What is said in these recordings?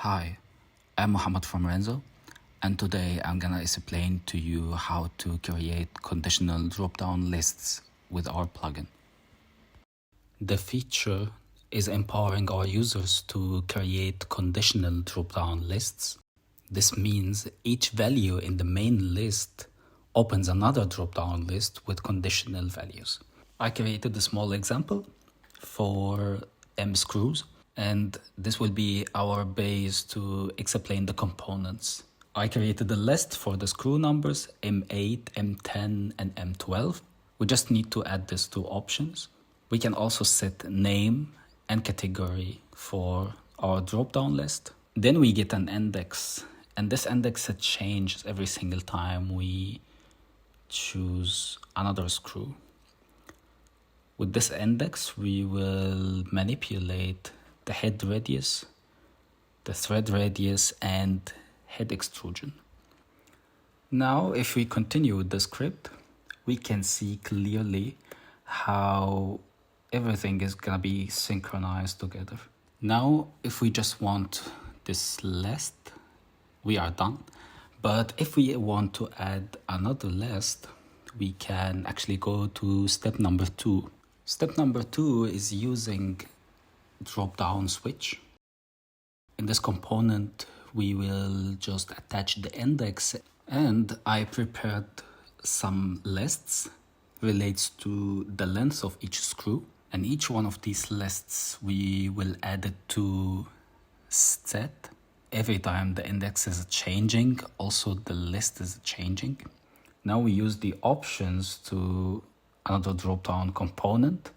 Hi, I'm Mohammed from Rhenso, and today I'm gonna explain to you how to create conditional drop-down lists with our plugin. The feature is empowering our users to create conditional drop-down lists. This means each value in the main list opens another drop-down list with conditional values. I created a small example for M screws, and this will be our base to explain the components. I created a list for the screw numbers M8, M10, and M12. We just need to add these two options. We can also set name and category for our drop-down list. Then we get an index, and this index changes every single time we choose another screw. With this index, we will manipulate the head radius, the thread radius, and head extrusion. Now, if we continue with the script, we can see clearly how everything is gonna be synchronized together. Now, if we just want this list, we are done. But if we want to add another list, we can actually go to step number 2. Step number 2 is using drop-down switch. In this component, we will just attach the index, and I prepared some lists relates to the length of each screw, and each one of these lists we will add it to set. Every time the index is changing, also the list is changing. Now we use the options to another drop-down component.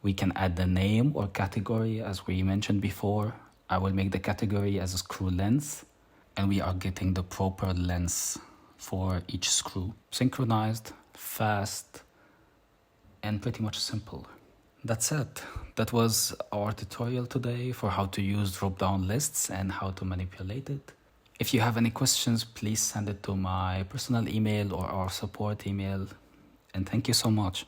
We can add the name or category as we mentioned before. I will make the category as a screw length, and we are getting the proper length for each screw. Synchronized, fast, and pretty much simple. That's it. That was our tutorial today for how to use drop-down lists and how to manipulate it. If you have any questions, please send it to my personal email or our support email. And thank you so much.